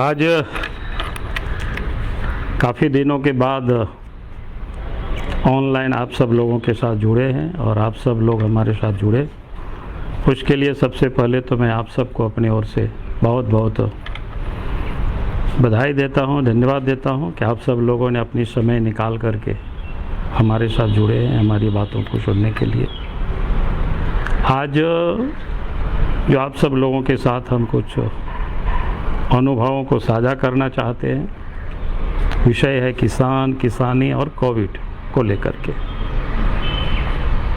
आज काफ़ी दिनों के बाद ऑनलाइन आप सब लोगों के साथ जुड़े हैं और आप सब लोग हमारे साथ जुड़े। उसके लिए सबसे पहले तो मैं आप सबको अपनी ओर से बहुत बहुत बधाई देता हूं, धन्यवाद देता हूं कि आप सब लोगों ने अपनी समय निकाल करके हमारे साथ जुड़े हैं हमारी बातों को सुनने के लिए। आज जो आप सब लोगों के साथ हम कुछ अनुभवों को साझा करना चाहते हैं, विषय है किसान, किसानी और कोविड को लेकर के।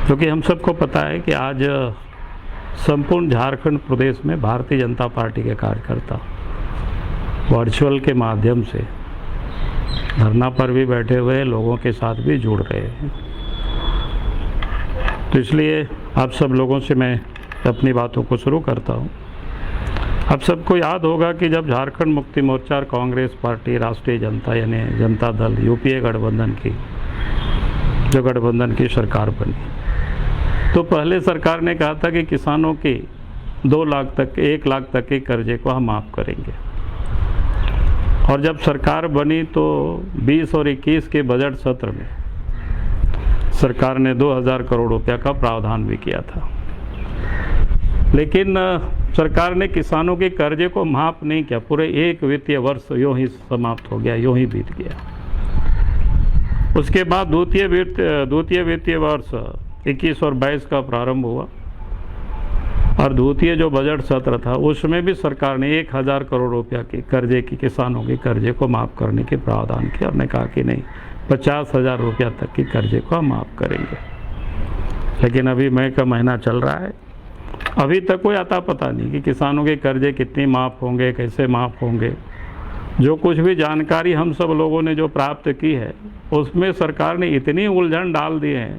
क्योंकि हम सबको पता है कि आज संपूर्ण झारखंड प्रदेश में भारतीय जनता पार्टी के कार्यकर्ता वर्चुअल के माध्यम से धरना पर भी बैठे हुए लोगों के साथ भी जुड़ रहे हैं। तो इसलिए आप सब लोगों से मैं अपनी बातों को शुरू करता हूं। आप सबको याद होगा कि जब झारखंड मुक्ति मोर्चा और कांग्रेस पार्टी, राष्ट्रीय जनता यानी जनता दल, यूपीए गठबंधन की सरकार बनी, तो पहले सरकार ने कहा था कि किसानों के 2 लाख तक, 1 लाख तक के कर्जे को हम माफ़ करेंगे। और जब सरकार बनी तो 20 और 21 के बजट सत्र में सरकार ने 2000 करोड़ रुपया का प्रावधान भी किया था। लेकिन सरकार ने किसानों के कर्जे को माफ़ नहीं किया। पूरे 1 वित्तीय वर्ष यूँ ही समाप्त हो गया, यूँ ही बीत गया। उसके बाद द्वितीय वित्तीय वर्ष 21 और 22 का प्रारंभ हुआ और द्वितीय जो बजट सत्र था उसमें भी सरकार ने 1000 करोड़ रुपया के कर्जे की, किसानों के कर्जे को माफ़ करने के प्रावधान किया और ने कहा कि नहीं, 50,000 रुपया तक के कर्जे को हम माफ़ करेंगे। लेकिन अभी मई का महीना चल रहा है, अभी तक कोई आता पता नहीं कि किसानों के कर्जे कितने माफ़ होंगे, कैसे माफ़ होंगे। जो कुछ भी जानकारी हम सब लोगों ने जो प्राप्त की है उसमें सरकार ने इतनी उलझन डाल दी है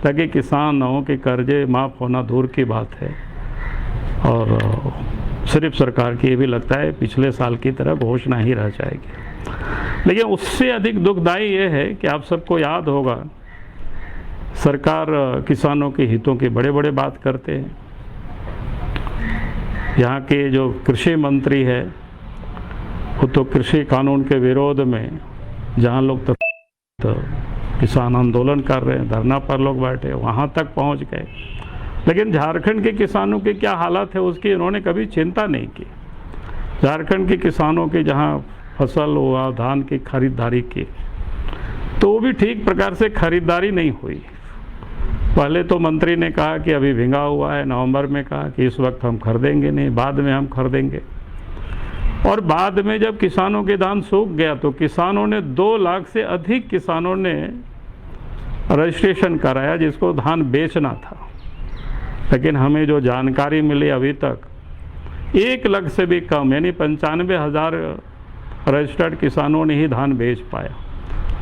ताकि किसानों के कर्जे माफ़ होना दूर की बात है। और सिर्फ सरकार की ये भी लगता है पिछले साल की तरह घोषणा ही रह जाएगी। लेकिन उससे अधिक दुखदायी ये है कि आप सबको याद होगा, सरकार किसानों के हितों की बड़े बड़े बात करते हैं। यहाँ के जो कृषि मंत्री है वो तो कृषि कानून के विरोध में, जहाँ लोग तो किसान आंदोलन कर रहे हैं, धरना पर लोग बैठे, वहाँ तक पहुँच गए। लेकिन झारखंड के किसानों की क्या हालत है उसकी इन्होंने कभी चिंता नहीं की। झारखंड के किसानों के जहाँ फसल हुआ, धान की खरीदारी की, तो वो भी ठीक प्रकार से खरीदारी नहीं हुई। पहले तो मंत्री ने कहा कि अभी भिंगा हुआ है, नवंबर में कहा कि इस वक्त हम खरीदेंगे नहीं, बाद में हम खरीदेंगे। और बाद में जब किसानों के धान सूख गया तो किसानों ने 2 लाख से अधिक किसानों ने रजिस्ट्रेशन कराया जिसको धान बेचना था। लेकिन हमें जो जानकारी मिली अभी तक 1 लाख से भी कम यानी 95,000 रजिस्टर्ड किसानों ने ही धान बेच पाया,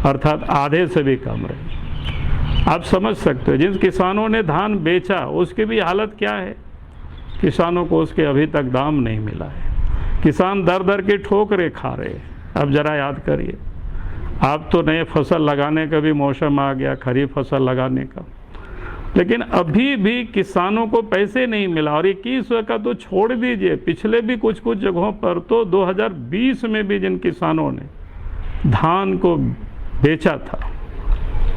अर्थात आधे से भी कम रहे। आप समझ सकते हो जिन किसानों ने धान बेचा उसकी भी हालत क्या है। किसानों को उसके अभी तक दाम नहीं मिला है। किसान दर दर के ठोकरे खा रहे हैं। अब जरा याद करिए, आप तो नए फसल लगाने का भी मौसम आ गया, खरीफ फसल लगाने का, लेकिन अभी भी किसानों को पैसे नहीं मिला। और 21 का तो छोड़ दीजिए, पिछले भी कुछ जगहों पर तो 2020 में भी जिन किसानों ने धान को बेचा था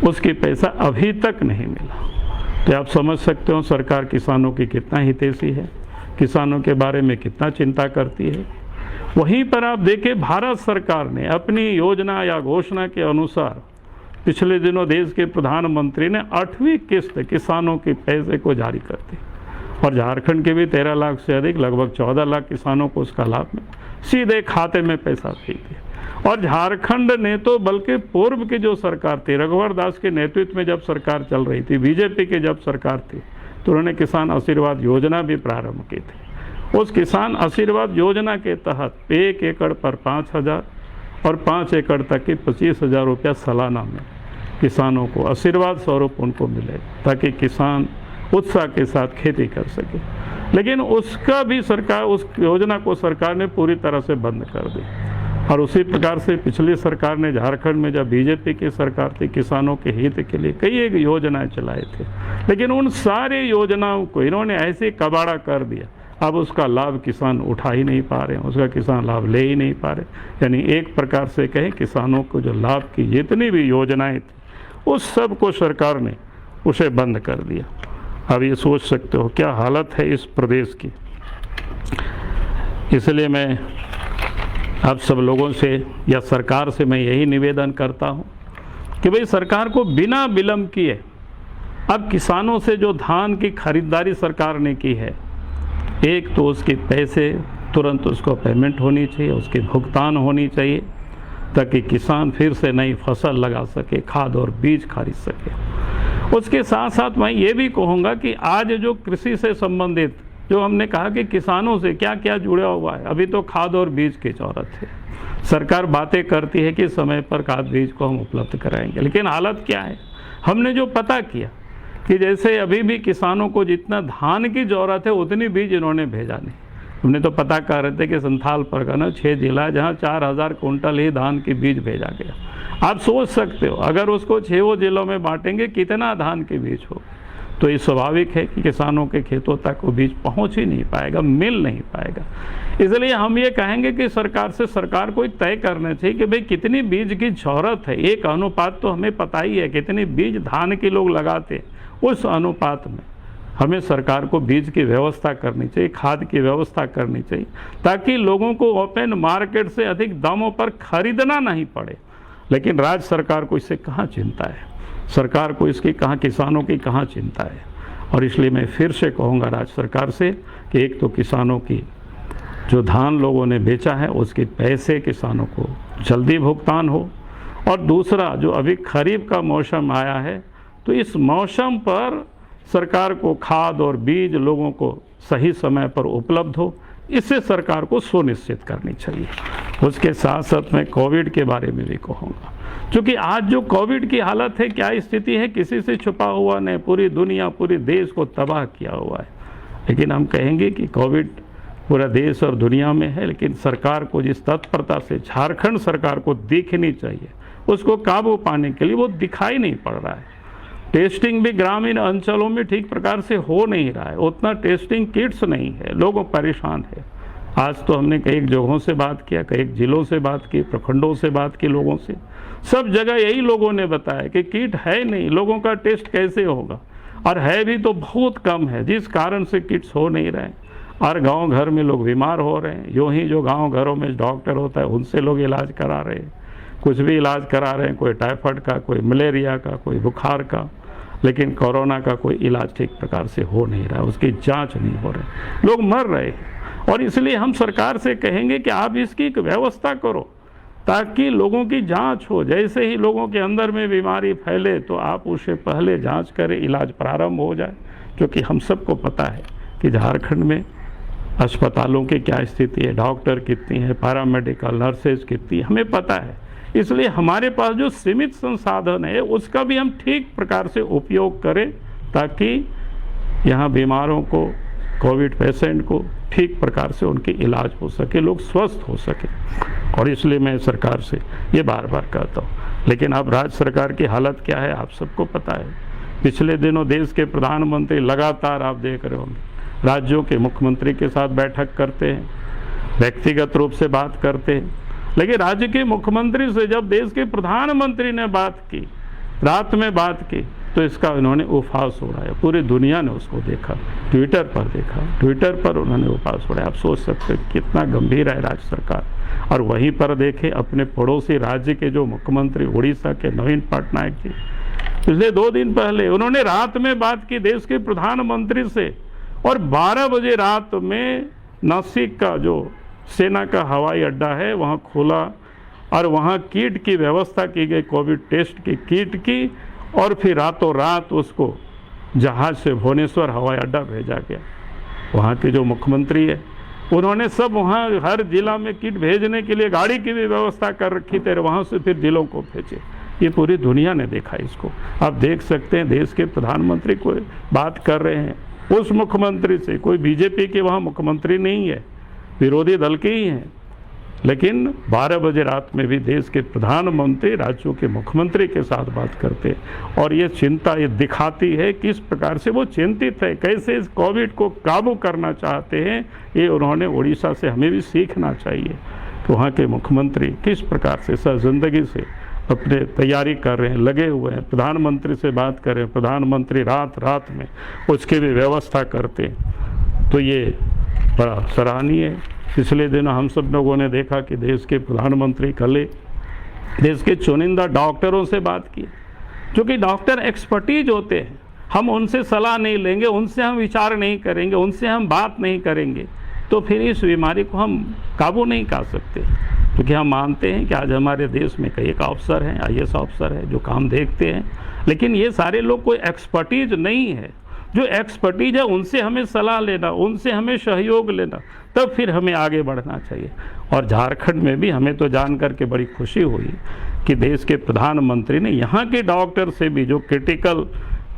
उसकी पैसा अभी तक नहीं मिला। तो आप समझ सकते हो सरकार किसानों की कितना हितैषी है, किसानों के बारे में कितना चिंता करती है। वहीं पर आप देखें, भारत सरकार ने अपनी योजना या घोषणा के अनुसार पिछले दिनों देश के प्रधानमंत्री ने 8वीं किस्त किसानों के पैसे को जारी कर दी और झारखंड के भी 13 लाख से अधिक, लगभग 14 लाख किसानों को उसका लाभ मिला, सीधे खाते में पैसा भेज दिया। और झारखंड ने तो बल्कि पूर्व की जो सरकार थी, रघुवर दास के नेतृत्व में जब सरकार चल रही थी, बीजेपी की जब सरकार थी, तो उन्होंने किसान आशीर्वाद योजना भी प्रारंभ की थी। उस किसान आशीर्वाद योजना के तहत 1 एकड़ पर 5,000 और 5 एकड़ तक के 25,000 रुपया सालाना में किसानों को आशीर्वाद स्वरूप उनको मिले ताकि किसान उत्साह के साथ खेती कर सके। लेकिन उसका भी सरकार, उस योजना को सरकार ने पूरी तरह से बंद कर दी। और उसी प्रकार से पिछली सरकार ने झारखंड में जब बीजेपी की सरकार थी, किसानों के हित के लिए कई एक योजनाएं चलाए थे, लेकिन उन सारे योजनाओं को इन्होंने ऐसे कबाड़ा कर दिया अब उसका लाभ किसान उठा ही नहीं पा रहे हैं, उसका किसान लाभ ले ही नहीं पा रहे। यानी एक प्रकार से कहें किसानों को जो लाभ की जितनी भी योजनाएं थी उस सब को सरकार ने उसे बंद कर दिया। अब ये सोच सकते हो क्या हालत है इस प्रदेश की। इसलिए मैं आप सब लोगों से या सरकार से मैं यही निवेदन करता हूँ कि भाई सरकार को बिना विलंब किए अब किसानों से जो धान की खरीदारी सरकार ने की है, एक तो उसके पैसे तुरंत उसको पेमेंट होनी चाहिए, उसकी भुगतान होनी चाहिए ताकि किसान फिर से नई फसल लगा सके, खाद और बीज खरीद सके। उसके साथ साथ मैं ये भी कहूँगा कि आज जो कृषि से संबंधित जो हमने कहा कि किसानों से क्या क्या जुड़ा हुआ है, अभी तो खाद और बीज की ज़रूरत है। सरकार बातें करती है कि समय पर खाद बीज को हम उपलब्ध कराएंगे, लेकिन हालत क्या है। हमने जो पता किया कि जैसे अभी भी किसानों को जितना धान की ज़रूरत है उतनी बीज इन्होंने भेजा नहीं। हमने तो पता कर रहे थे कि संथाल परगना 6 जिला जहाँ 4000 कुंटल ही धान की बीज भेजा गया। आप सोच सकते हो अगर उसको 6 जिलों में बांटेंगे कितना धान के बीज हो, तो ये स्वाभाविक है कि किसानों के खेतों तक वो बीज पहुंच ही नहीं पाएगा, मिल नहीं पाएगा। इसलिए हम ये कहेंगे कि सरकार को एक तय करना चाहिए कि भाई कितनी बीज की ज़रूरत है। एक अनुपात तो हमें पता ही है कितनी बीज धान के लोग लगाते, उस अनुपात में हमें सरकार को बीज की व्यवस्था करनी चाहिए, खाद की व्यवस्था करनी चाहिए ताकि लोगों को ओपन मार्केट से अधिक दामों पर खरीदना नहीं पड़े। लेकिन राज्य सरकार को इससे कहाँ चिंता है, सरकार को इसकी कहाँ, किसानों की कहाँ चिंता है। और इसलिए मैं फिर से कहूँगा राज्य सरकार से कि एक तो किसानों की जो धान लोगों ने बेचा है उसके पैसे किसानों को जल्दी भुगतान हो, और दूसरा जो अभी खरीफ का मौसम आया है तो इस मौसम पर सरकार को खाद और बीज लोगों को सही समय पर उपलब्ध हो, इससे सरकार को सुनिश्चित करनी चाहिए। उसके साथ साथ मैं कोविड के बारे में भी कहूँगा, क्योंकि आज जो कोविड की हालत है, क्या स्थिति है, किसी से छुपा हुआ नहीं, पूरी दुनिया पूरे देश को तबाह किया हुआ है। लेकिन हम कहेंगे कि कोविड पूरा देश और दुनिया में है, लेकिन सरकार को जिस तत्परता से झारखंड सरकार को दिखनी चाहिए उसको काबू पाने के लिए वो दिखाई नहीं पड़ रहा है। टेस्टिंग भी ग्रामीण अंचलों में ठीक प्रकार से हो नहीं रहा है, उतना टेस्टिंग किट्स नहीं है, लोग परेशान है। आज तो हमने कई जगहों से बात किया, कई जिलों से बात की, प्रखंडों से बात की, लोगों से, सब जगह यही लोगों ने बताया कि किट है नहीं, लोगों का टेस्ट कैसे होगा, और है भी तो बहुत कम है, जिस कारण से किट्स हो नहीं रहे। और गांव घर में लोग बीमार हो रहे हैं, यूँ ही जो गांव घरों में डॉक्टर होता है उनसे लोग इलाज करा रहे हैं, कुछ भी इलाज करा रहे हैं, कोई टाइफाइड का, कोई मलेरिया का, कोई बुखार का, लेकिन कोरोना का कोई इलाज ठीक प्रकार से हो नहीं रहा, उसकी जांच नहीं हो रही, लोग मर रहे हैं। और इसलिए हम सरकार से कहेंगे कि आप इसकी एक व्यवस्था करो ताकि लोगों की जांच हो। जैसे ही लोगों के अंदर में बीमारी फैले तो आप उसे पहले जांच करें, इलाज प्रारंभ हो जाए। क्योंकि हम सबको पता है कि झारखंड में अस्पतालों की क्या स्थिति है, डॉक्टर कितनी है, पैरामेडिकल नर्सेज कितनी, हमें पता है। इसलिए हमारे पास जो सीमित संसाधन है उसका भी हम ठीक प्रकार से उपयोग करें ताकि यहाँ बीमारों को, कोविड पेशेंट को ठीक प्रकार से उनकी इलाज हो सके, लोग स्वस्थ हो सके। और इसलिए मैं सरकार से ये बार बार कहता हूँ। लेकिन अब राज्य सरकार की हालत क्या है आप सबको पता है। पिछले दिनों देश के प्रधानमंत्री लगातार आप देख रहे होंगे राज्यों के मुख्यमंत्री के साथ बैठक करते हैं, व्यक्तिगत रूप से बात करते हैं। लेकिन राज्य के मुख्यमंत्री से जब देश के प्रधानमंत्री ने बात की, रात में बात की, तो इसका इन्होंने उपहास उड़ाया। पूरी दुनिया ने उसको देखा, ट्विटर पर देखा, ट्विटर पर उन्होंने उपहास उड़ाया। आप सोच सकते हैं कितना गंभीर है राज्य सरकार। और वहीं पर देखें अपने पड़ोसी राज्य के जो मुख्यमंत्री उड़ीसा के नवीन पटनायक जी, पिछले 2 दिन पहले उन्होंने रात में बात की देश के प्रधानमंत्री से, और 12 बजे रात में नासिक का जो सेना का हवाई अड्डा है वहाँ खोला और वहाँ किट की व्यवस्था की गई, कोविड टेस्ट की किट की, और फिर रातों रात उसको जहाज से भुवनेश्वर हवाई अड्डा भेजा गया। वहाँ के जो मुख्यमंत्री है उन्होंने सब वहाँ हर जिला में किट भेजने के लिए गाड़ी की भी व्यवस्था कर रखी थी, वहाँ से फिर जिलों को भेजे। ये पूरी दुनिया ने देखा इसको। आप देख सकते हैं देश के प्रधानमंत्री को बात कर रहे हैं उस मुख्यमंत्री से, कोई बीजेपी के वहाँ मुख्यमंत्री नहीं है, विरोधी दल के ही हैं, लेकिन 12 बजे रात में भी देश के प्रधानमंत्री राज्यों के मुख्यमंत्री के साथ बात करते और ये चिंता ये दिखाती है किस प्रकार से वो चिंतित है, कैसे इस कोविड को काबू करना चाहते हैं। ये उन्होंने उड़ीसा से हमें भी सीखना चाहिए कि वहाँ के मुख्यमंत्री किस प्रकार से सर जिंदगी से अपने तैयारी कर रहे हैं, लगे हुए हैं, प्रधानमंत्री से बात कर रहे हैं, प्रधानमंत्री रात रात में उसकी भी व्यवस्था करते हैं। तो ये बड़ा सराहनीय है। पिछले दिनों हम सब लोगों ने देखा कि देश के प्रधानमंत्री कल देश के चुनिंदा डॉक्टरों से बात की, जो कि डॉक्टर एक्सपर्टीज होते हैं। हम उनसे सलाह नहीं लेंगे, उनसे हम विचार नहीं करेंगे, उनसे हम बात नहीं करेंगे, तो फिर इस बीमारी को हम काबू नहीं कर सकते। क्योंकि हम मानते हैं कि आज हमारे देश में कई एक अफसर हैं, IAS अफसर हैं जो काम देखते हैं, लेकिन ये सारे लोग कोई एक्सपर्टीज नहीं है। जो एक्सपर्टीज है उनसे हमें सलाह लेना, उनसे हमें सहयोग लेना, तब फिर हमें आगे बढ़ना चाहिए। और झारखंड में भी हमें तो जान करके बड़ी खुशी हुई कि देश के प्रधानमंत्री ने यहाँ के डॉक्टर से भी, जो क्रिटिकल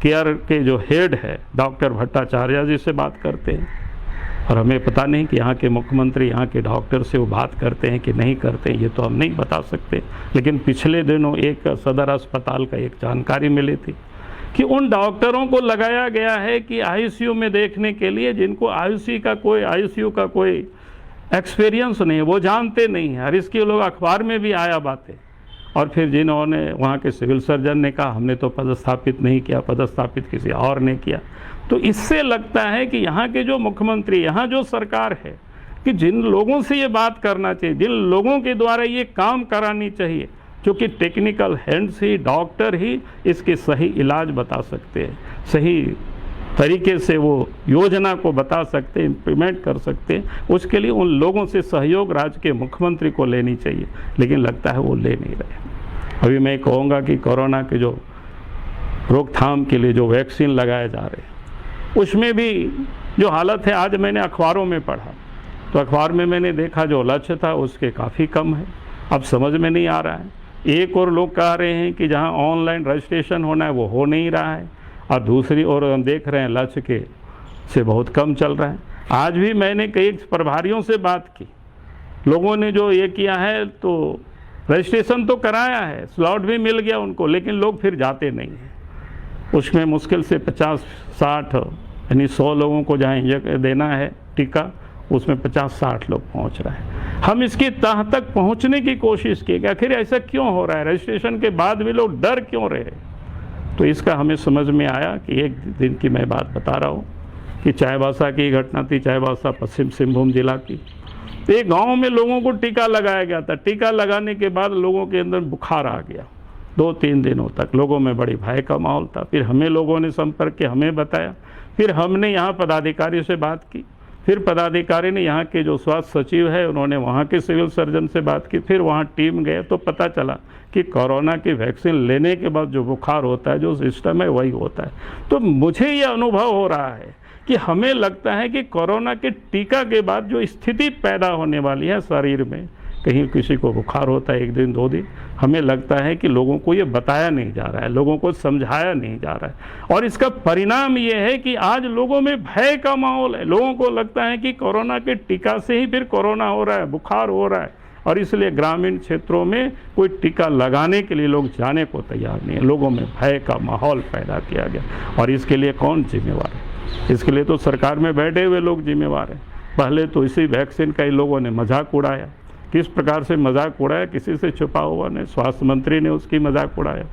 केयर के जो हेड है डॉक्टर भट्टाचार्य जी से बात करते हैं। और हमें पता नहीं कि यहाँ के मुख्यमंत्री यहाँ के डॉक्टर से वो बात करते हैं कि नहीं करते हैं, ये तो हम नहीं बता सकते। लेकिन पिछले दिनों एक सदर अस्पताल का एक जानकारी मिली थी कि उन डॉक्टरों को लगाया गया है कि ICU में देखने के लिए, जिनको ICU का कोई एक्सपीरियंस नहीं है, वो जानते नहीं हैं। और इसके लोग अखबार में भी आया बातें। और फिर जिन्होंने वहाँ के सिविल सर्जन ने कहा हमने तो पदस्थापित नहीं किया, पदस्थापित किसी और ने किया। तो इससे लगता है कि यहाँ के जो मुख्यमंत्री, यहाँ जो सरकार है, कि जिन लोगों से ये बात करना चाहिए, जिन लोगों के द्वारा ये काम करानी चाहिए, क्योंकि टेक्निकल हैंड्स ही, डॉक्टर ही इसके सही इलाज बता सकते हैं, सही तरीके से वो योजना को बता सकते हैं, इम्प्लीमेंट कर सकते हैं। उसके लिए उन लोगों से सहयोग राज्य के मुख्यमंत्री को लेनी चाहिए, लेकिन लगता है वो ले नहीं रहे। अभी मैं कहूँगा कि कोरोना के जो रोकथाम के लिए जो वैक्सीन लगाए जा रहे हैं, उसमें भी जो हालत है, आज मैंने अखबारों में पढ़ा तो अखबार में मैंने देखा जो लक्ष्य था उसके काफ़ी कम है। अब समझ में नहीं आ रहा है। एक और लोग कह रहे हैं कि जहां ऑनलाइन रजिस्ट्रेशन होना है वो हो नहीं रहा है, और दूसरी ओर हम देख रहे हैं लक्ष्य के से बहुत कम चल रहा है। आज भी मैंने कई प्रभारियों से बात की, लोगों ने जो ये किया है तो रजिस्ट्रेशन तो कराया है, स्लॉट भी मिल गया उनको, लेकिन लोग फिर जाते नहीं हैं। उसमें मुश्किल से 50-60 यानी 100 लोगों को जहाँ इंजेक्शन देना है टीका, उसमें 50-60 लोग पहुँच रहे हैं। हम इसकी तह तक पहुँचने की कोशिश की कि आखिर ऐसा क्यों हो रहा है, रजिस्ट्रेशन के बाद भी लोग डर क्यों रहे। तो इसका हमें समझ में आया कि एक दिन की मैं बात बता रहा हूँ कि चाईबासा की घटना थी, चाईबासा पश्चिम सिंहभूम जिला की। तो एक गाँव में लोगों को टीका लगाया गया था। टीका लगाने के बाद लोगों के अंदर बुखार आ गया, 2-3 दिनों तक लोगों में बड़ी भय का माहौल था। फिर हमें लोगों ने संपर्क किया, हमें बताया, फिर हमने यहाँ पदाधिकारी से बात की, फिर पदाधिकारी ने यहाँ के जो स्वास्थ्य सचिव है उन्होंने वहाँ के सिविल सर्जन से बात की, फिर वहाँ टीम गए तो पता चला कि कोरोना की वैक्सीन लेने के बाद जो बुखार होता है, जो सिस्टम है वही होता है। तो मुझे ये अनुभव हो रहा है कि हमें लगता है कि कोरोना के टीका के बाद जो स्थिति पैदा होने वाली है शरीर में, कहीं किसी को बुखार होता है 1 दिन 2 दिन, हमें लगता है कि लोगों को ये बताया नहीं जा रहा है, लोगों को समझाया नहीं जा रहा है। और इसका परिणाम ये है कि आज लोगों में भय का माहौल है। लोगों को लगता है कि कोरोना के टीका से ही फिर कोरोना हो रहा है, बुखार हो रहा है, और इसलिए ग्रामीण क्षेत्रों में कोई टीका लगाने के लिए लोग जाने को तैयार नहीं है। लोगों में भय का माहौल पैदा किया गया, और इसके लिए कौन जिम्मेवार है? इसके लिए तो सरकार में बैठे हुए लोग जिम्मेवार हैं। पहले तो इसी वैक्सीन का ही लोगों ने मजाक उड़ाया, किस प्रकार से मजाक उड़ाया, किसी से छुपा हुआ नहीं। स्वास्थ्य मंत्री ने उसकी मजाक उड़ाया,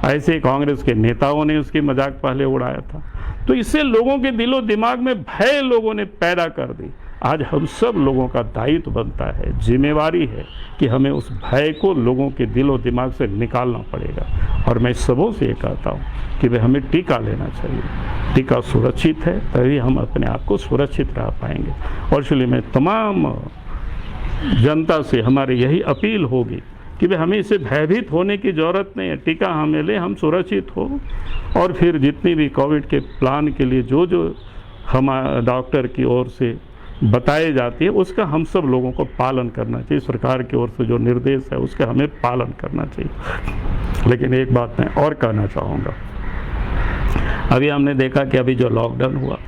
ऐसे कांग्रेस के नेताओं ने उसकी मजाक पहले उड़ाया था। तो इससे लोगों के दिलो दिमाग में भय लोगों ने पैदा कर दी। आज हम सब लोगों का दायित्व बनता है, जिम्मेवारी है कि हमें उस भय को लोगों के दिलो दिमाग से निकालना पड़ेगा। और मैं सबों से ये कहता हूँ कि भाई हमें टीका लेना चाहिए। टीका सुरक्षित है, तभी हम अपने आप को सुरक्षित रह पाएंगे। और इसलिए मैं तमाम जनता से हमारी यही अपील होगी कि भाई हमें इससे भयभीत होने की ज़रूरत नहीं है। टीका हमें ले, हम सुरक्षित हो, और फिर जितनी भी कोविड के प्लान के लिए जो जो हमारे डॉक्टर की ओर से बताई जाती है उसका हम सब लोगों को पालन करना चाहिए। सरकार की ओर से जो निर्देश है उसका हमें पालन करना चाहिए। लेकिन एक बात मैं और कहना चाहूँगा, अभी हमने देखा कि अभी जो लॉकडाउन हुआ,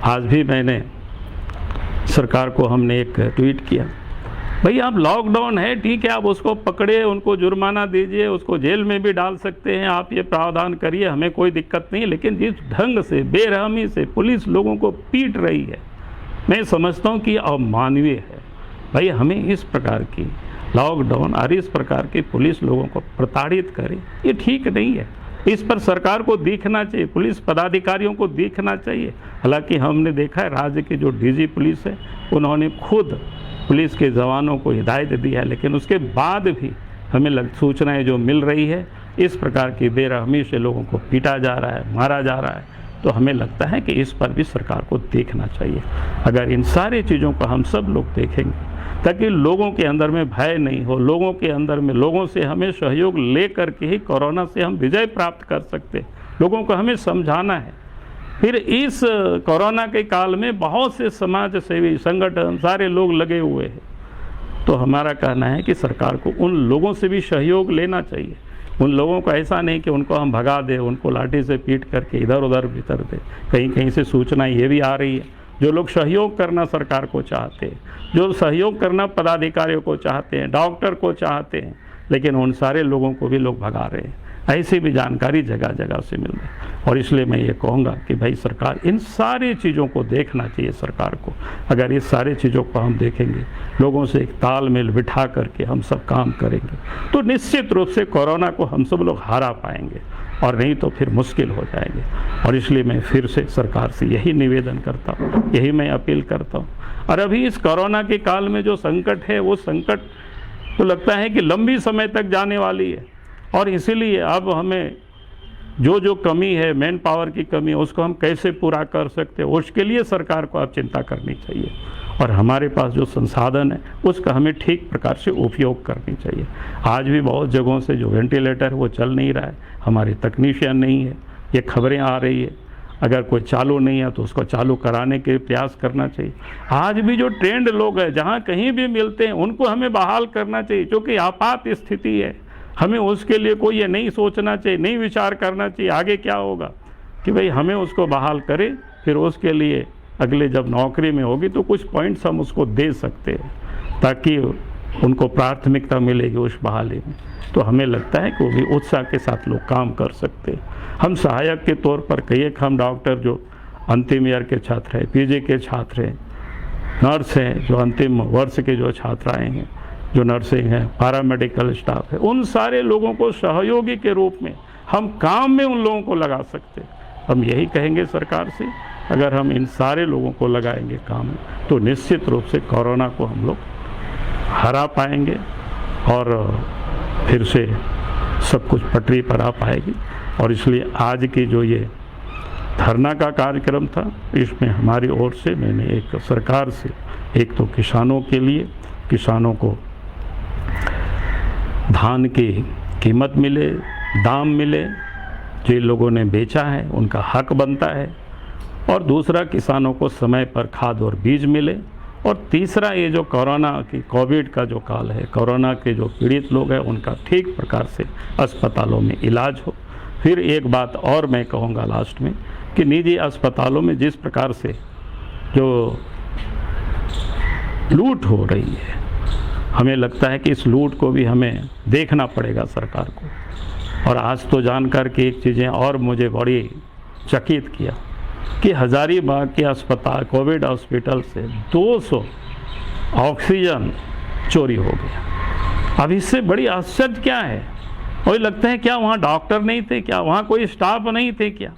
आज भी मैंने सरकार को हमने एक ट्वीट किया भाई आप लॉकडाउन है ठीक है, आप उसको पकड़े, उनको जुर्माना दीजिए, उसको जेल में भी डाल सकते हैं, आप ये प्रावधान करिए, हमें कोई दिक्कत नहीं है। लेकिन जिस ढंग से बेरहमी से पुलिस लोगों को पीट रही है, मैं समझता हूँ कि अमानवीय है। भाई हमें इस प्रकार की लॉकडाउन और इस प्रकार की पुलिस लोगों को प्रताड़ित करे, ये ठीक नहीं है। इस पर सरकार को देखना चाहिए, पुलिस पदाधिकारियों को देखना चाहिए। हालांकि हमने देखा है राज्य के जो डीजी पुलिस है उन्होंने खुद पुलिस के जवानों को हिदायत दी है, लेकिन उसके बाद भी हमें सूचनाएं जो मिल रही है इस प्रकार की बेरहमी से लोगों को पीटा जा रहा है, मारा जा रहा है, तो हमें लगता है कि इस पर भी सरकार को देखना चाहिए। अगर इन सारी चीज़ों को हम सब लोग देखेंगे ताकि लोगों के अंदर में भय नहीं हो, लोगों के अंदर में लोगों से हमें सहयोग ले करके ही कोरोना से हम विजय प्राप्त कर सकते। लोगों को हमें समझाना है। फिर इस कोरोना के काल में बहुत से समाज सेवी संगठन सारे लोग लगे हुए हैं, तो हमारा कहना है कि सरकार को उन लोगों से भी सहयोग लेना चाहिए। उन लोगों को ऐसा नहीं कि उनको हम भगा दें, उनको लाठी से पीट करके इधर उधर भीतर दें। कहीं कहीं से सूचना ये भी आ रही है, जो लोग सहयोग करना सरकार को चाहते हैं, जो सहयोग करना पदाधिकारियों को चाहते हैं, डॉक्टर को चाहते हैं, लेकिन उन सारे लोगों को भी लोग भगा रहे हैं। ऐसी भी जानकारी जगह जगह से मिल रही है। और इसलिए मैं ये कहूँगा कि भाई सरकार इन सारी चीज़ों को देखना चाहिए। सरकार को अगर इस सारी चीज़ों को हम देखेंगे, लोगों से एक तालमेल बिठा करके हम सब काम करेंगे, तो निश्चित रूप से कोरोना को हम सब लोग हरा पाएंगे, और नहीं तो फिर मुश्किल हो जाएंगे। और इसलिए मैं फिर से सरकार से यही निवेदन करता हूँ, यही मैं अपील करता हूँ। और अभी इस कोरोना के काल में जो संकट है, वो संकट तो लगता है कि लंबी समय तक जाने वाली है, और इसीलिए अब हमें जो कमी है, मैन पावर की कमी है, उसको हम कैसे पूरा कर सकते हैं, उसके लिए सरकार को अब चिंता करनी चाहिए। और हमारे पास जो संसाधन है उसका हमें ठीक प्रकार से उपयोग करनी चाहिए। आज भी बहुत जगहों से जो वेंटिलेटर वो चल नहीं रहा है, हमारी तकनीशियन नहीं है, ये खबरें आ रही है। अगर कोई चालू नहीं है तो उसको चालू कराने के प्रयास करना चाहिए। आज भी जो ट्रेंड लोग हैं, जहाँ कहीं भी मिलते हैं, उनको हमें बहाल करना चाहिए, क्योंकि आपात स्थिति है। हमें उसके लिए कोई ये नहीं सोचना चाहिए, नहीं विचार करना चाहिए आगे क्या होगा, कि भाई हमें उसको बहाल करें, फिर उसके लिए अगले जब नौकरी में होगी तो कुछ पॉइंट्स हम उसको दे सकते हैं, ताकि उनको प्राथमिकता मिलेगी उस बहाली में। तो हमें लगता है कि वो भी उत्साह के साथ लोग काम कर सकते हैं। हम सहायक के तौर पर कई हम डॉक्टर जो अंतिम ईयर के छात्र हैं, पीजी के छात्र हैं, नर्स हैं जो अंतिम वर्ष के जो छात्राएँ हैं, जो नर्सिंग है, पैरामेडिकल स्टाफ है, उन सारे लोगों को सहयोगी के रूप में हम काम में उन लोगों को लगा सकते हैं। हम यही कहेंगे सरकार से, अगर हम इन सारे लोगों को लगाएंगे काम में, तो निश्चित रूप से कोरोना को हम लोग हरा पाएंगे और फिर से सब कुछ पटरी पर आ पाएगी। और इसलिए आज की जो ये धरना का कार्यक्रम था, इसमें हमारी ओर से मैंने एक सरकार से, एक तो किसानों के लिए, किसानों को धान की कीमत मिले, दाम मिले, जो लोगों ने बेचा है उनका हक बनता है, और दूसरा किसानों को समय पर खाद और बीज मिले, और तीसरा ये जो कोविड का जो काल है, कोरोना के जो पीड़ित लोग हैं उनका ठीक प्रकार से अस्पतालों में इलाज हो। फिर एक बात और मैं कहूँगा लास्ट में, कि निजी अस्पतालों में जिस प्रकार से जो लूट हो रही है, हमें लगता है कि इस लूट को भी हमें देखना पड़ेगा सरकार को। और आज तो जानकर के एक चीज़ें और मुझे बड़ी चकित किया कि हजारीबाग के अस्पताल, कोविड हॉस्पिटल से 200 ऑक्सीजन चोरी हो गया। अब इससे बड़ी आश्चर्य क्या है, वही लगता है क्या वहाँ डॉक्टर नहीं थे क्या, वहाँ कोई स्टाफ नहीं थे क्या?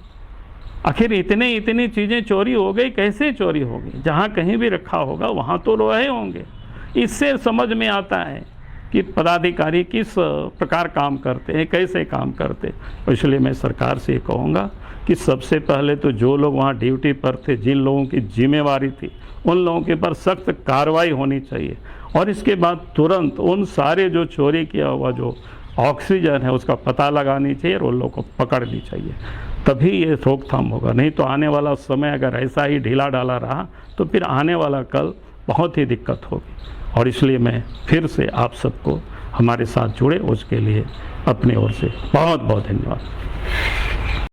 आखिर इतनी चीज़ें चोरी हो गई, कैसे चोरी हो गई? जहाँ कहीं भी रखा होगा वहाँ तो रहे होंगे। इससे समझ में आता है कि पदाधिकारी किस प्रकार काम करते हैं, कैसे काम करते हैं। इसलिए मैं सरकार से कहूँगा कि सबसे पहले तो जो लोग वहाँ ड्यूटी पर थे, जिन लोगों की जिम्मेवारी थी, उन लोगों के ऊपर सख्त कार्रवाई होनी चाहिए, और इसके बाद तुरंत उन सारे जो चोरी किया हुआ जो ऑक्सीजन है उसका पता लगानी चाहिए और उन लोगों को पकड़नी चाहिए, तभी ये रोकथाम होगा। नहीं तो आने वाला समय अगर ऐसा ही ढीला ढाला रहा तो फिर आने वाला कल बहुत ही दिक्कत होगी। और इसलिए मैं फिर से आप सबको हमारे साथ जुड़े उसके लिए अपनी ओर से बहुत बहुत धन्यवाद।